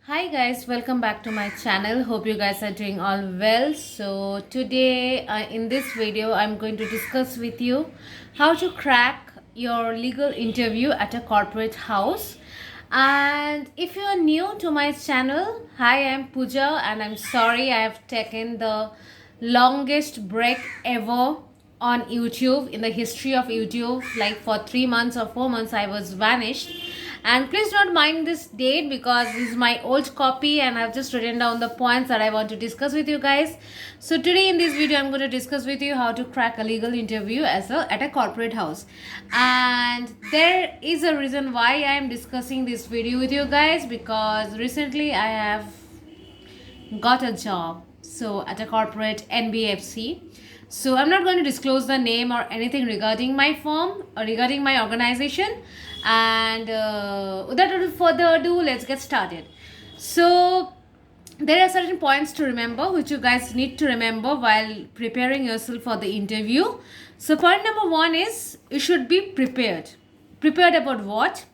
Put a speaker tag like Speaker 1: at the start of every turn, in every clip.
Speaker 1: Hi guys, welcome back to my channel. Hope you guys are doing all well. So today in this video I'm going to discuss with you how to crack your legal interview at a corporate house. And if you are new to my channel, hi, I'm Pooja and I'm sorry I have taken the longest break ever on YouTube in the history of YouTube. Like for 3 months or 4 months I was vanished, and please don't mind this date because this is my old copy and I've just written down the points that I want to discuss with you guys. So today in this video I'm going to discuss with you how to crack a legal interview at a corporate house. And there is a reason why I am discussing this video with you guys, because recently I have got a job at a corporate NBFC. So I'm not going to disclose the name or anything regarding my firm or regarding my organization. And without further ado, let's get started. So there are certain points to remember which you guys need to remember while preparing yourself for the interview. So point number one is you should be prepared. Prepared about what?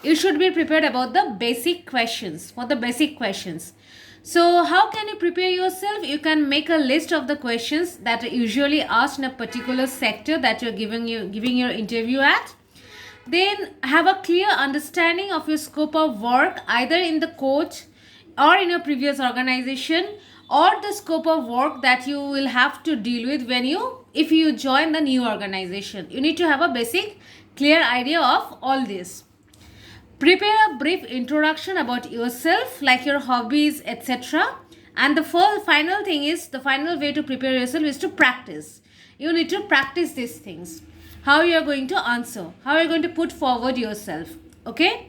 Speaker 1: You should be prepared about the basic questions. For the basic questions. So how can you prepare yourself? You can make a list of the questions that are usually asked in a particular sector that you're giving your interview at. Then have a clear understanding of your scope of work either in the court or in your previous organization, or the scope of work that you will have to deal with if you join the new organization. You need to have a basic clear idea of all this. Prepare a brief introduction about yourself, like your hobbies, etc. And the final thing is, the final way to prepare yourself is to practice. You need to practice these things. How you are going to answer, how you are going to put forward yourself. Okay?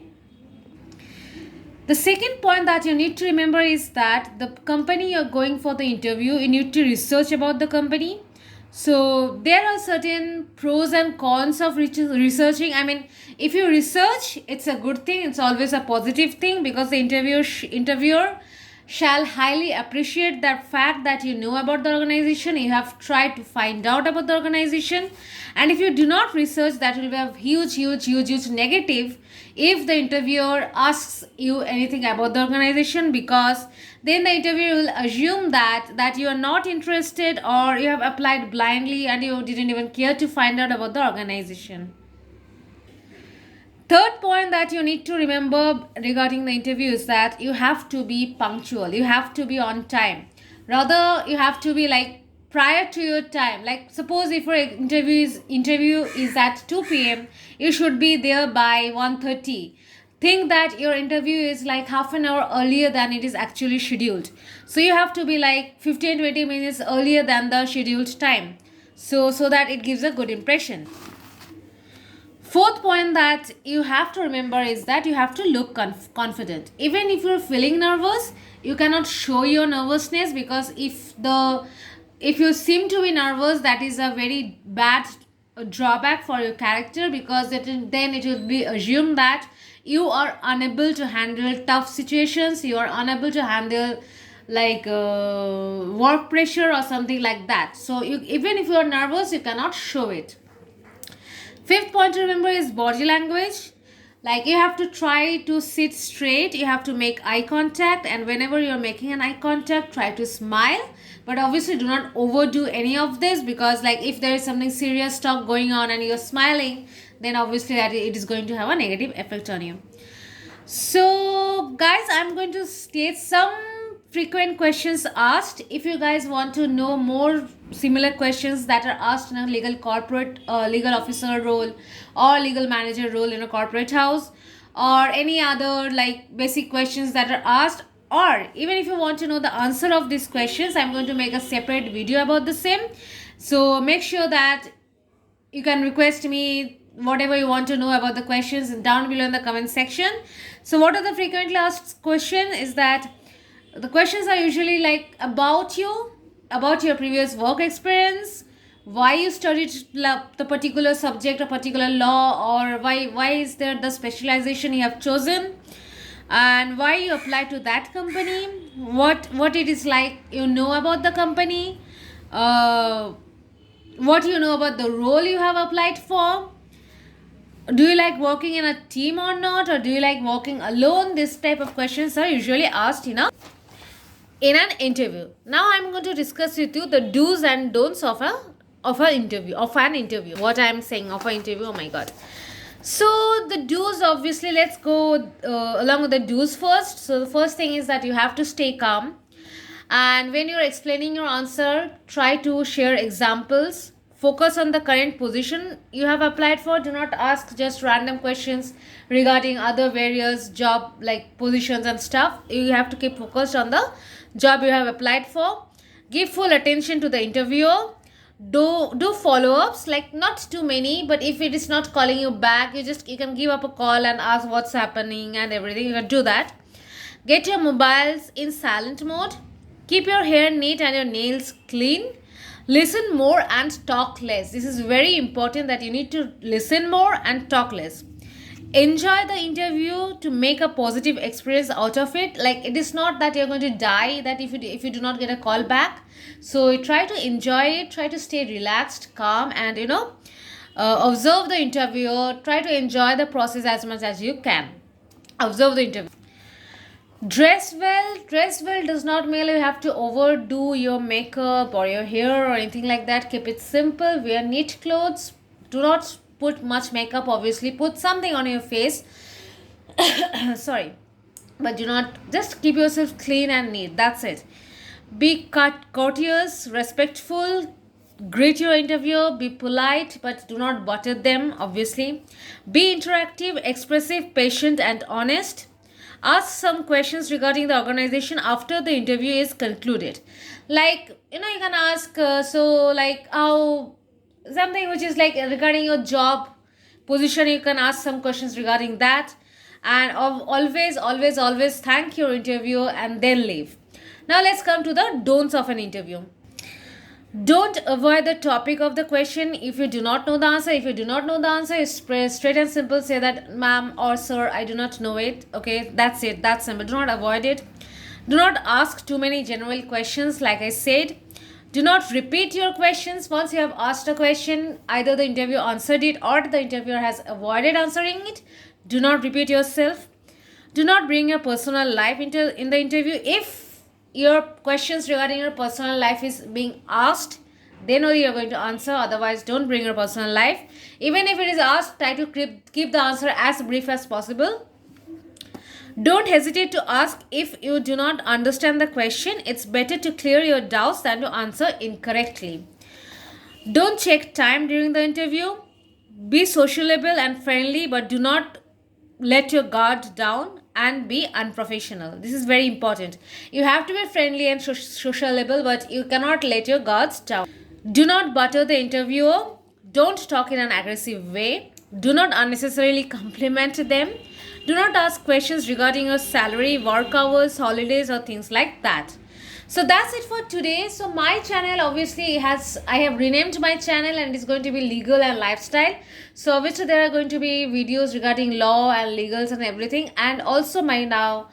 Speaker 1: The second point that you need to remember is that the company you're going for the interview, you need to research about the company. So there are certain pros and cons of researching. I mean, if you research, it's a good thing. It's always a positive thing, because the interviewer shall highly appreciate that fact that you know about the organization, you have tried to find out about the organization. And if you do not research, that will be a huge negative if the interviewer asks you anything about the organization, because then the interviewer will assume that you are not interested, or you have applied blindly and you didn't even care to find out about the organization. Third point that you need to remember regarding the interview is that you have to be punctual. You have to be on time. Rather, you have to be like prior to your time. Like suppose if your interview is at 2 p.m., you should be there by 1:30. Think that your interview is like half an hour earlier than it is actually scheduled. So you have to be like 15-20 minutes earlier than the scheduled time. So that it gives a good impression. Fourth point that you have to remember is that you have to look confident. Even if you're feeling nervous, you cannot show your nervousness, because if you seem to be nervous, that is a very bad drawback for your character, because then it will be assumed that you are unable to handle tough situations, you are unable to handle like work pressure or something like that. So even if you are nervous, you cannot show it. Fifth point to remember is body language. Like you have to try to sit straight, you have to make eye contact, and whenever you're making an eye contact, try to smile. But obviously do not overdo any of this, because like if there is something serious talk going on and you're smiling, then obviously that it is going to have a negative effect on you. So guys, I'm going to state some frequent questions asked. If you guys want to know more similar questions that are asked in a legal officer role or legal manager role in a corporate house, or any other like basic questions that are asked, or even if you want to know the answer of these questions, I'm going to make a separate video about the same. So make sure that you can request me whatever you want to know about the questions down below in the comment section. So what are the frequently asked questions is that the questions are usually like about you, about your previous work experience, why you studied the particular subject or particular law, or why is there the specialization you have chosen, and why you apply to that company, what it is like you know about the company, what you know about the role you have applied for, Do you like working in a team or not, or do you like working alone? This type of questions are usually asked in an interview. Now I'm going to discuss with you the do's and don'ts of an interview. What I'm saying of an interview, oh my god. So the do's, obviously, let's go along with the do's first. So the first thing is that you have to stay calm, and when you're explaining your answer, try to share examples. Focus on the current position you have applied for. Do not ask just random questions regarding other various job like positions and stuff. You have to keep focused on the job you have applied for. Give full attention to the interviewer. Do follow-ups, like not too many, but if it is not calling you back, you can give up a call and ask what's happening and everything. You can do that. Get your mobiles in silent mode. Keep your hair neat and your nails clean. Listen more and talk less. This is very important, that you need to listen more and talk less. Enjoy the interview to make a positive experience out of it. Like, it is not that you're going to die that if you do not get a call back. So try to enjoy it, try to stay relaxed, calm, and observe the interviewer. Try to enjoy the process as much as you can. Observe the interview. Dress well does not mean you have to overdo your makeup or your hair or anything like that. Keep it simple. Wear neat clothes. Do not put much makeup, obviously. Put something on your face. Sorry. But do not, just keep yourself clean and neat. That's it. Be courteous, respectful. Greet your interviewer. Be polite, but do not butter them, obviously. Be interactive, expressive, patient, and honest. Ask some questions regarding the organization after the interview is concluded. Like, you can ask, like, how something which is like regarding your job position, you can ask some questions regarding that. And always thank your interviewer and then leave. Now let's come to the don'ts of an interview. Don't avoid the topic of the question. If you do not know the answer, straight and simple say that, ma'am or sir, I do not know it. Okay, that's it. That's simple. Do not avoid it. Do not ask too many general questions, like I said. Do not repeat your questions. Once you have asked a question, either the interviewer answered it or the interviewer has avoided answering it. Do not repeat yourself. Do not bring your personal life in the interview. If your questions regarding your personal life is being asked, then only you're going to answer. Otherwise, don't bring your personal life. Even if it is asked, try to keep the answer as brief as possible. Don't hesitate to ask if you do not understand the question. It's better to clear your doubts than to answer incorrectly. Don't check time during the interview. Be sociable and friendly, but do not let your guard down and be unprofessional. This is very important. You have to be friendly and sociable, but you cannot let your guards down. Do not butter the interviewer. Don't talk in an aggressive way. Do not unnecessarily compliment them. Do not ask questions regarding your salary, work hours, holidays, or things like that. So that's it for today. So my channel obviously I have renamed my channel, and it's going to be legal and lifestyle. So obviously there are going to be videos regarding law and legals and everything, and also my now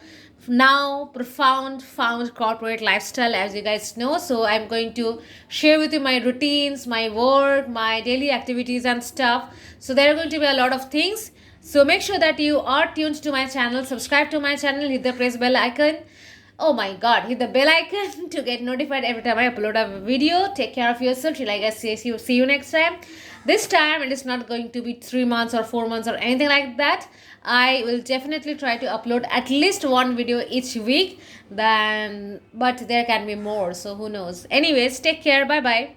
Speaker 1: profound found corporate lifestyle, as you guys know. So I'm going to share with you my routines, my work, my daily activities and stuff. So there are going to be a lot of things. So make sure that you are tuned to my channel, subscribe to my channel, hit the press bell icon. Oh my god, hit the bell icon to get notified every time I upload a video. Take care of yourself till I guess see you next time. This time it is not going to be 3 months or 4 months or anything like that. I will definitely try to upload at least one video each week, but there can be more, so who knows. Anyways, take care. Bye bye.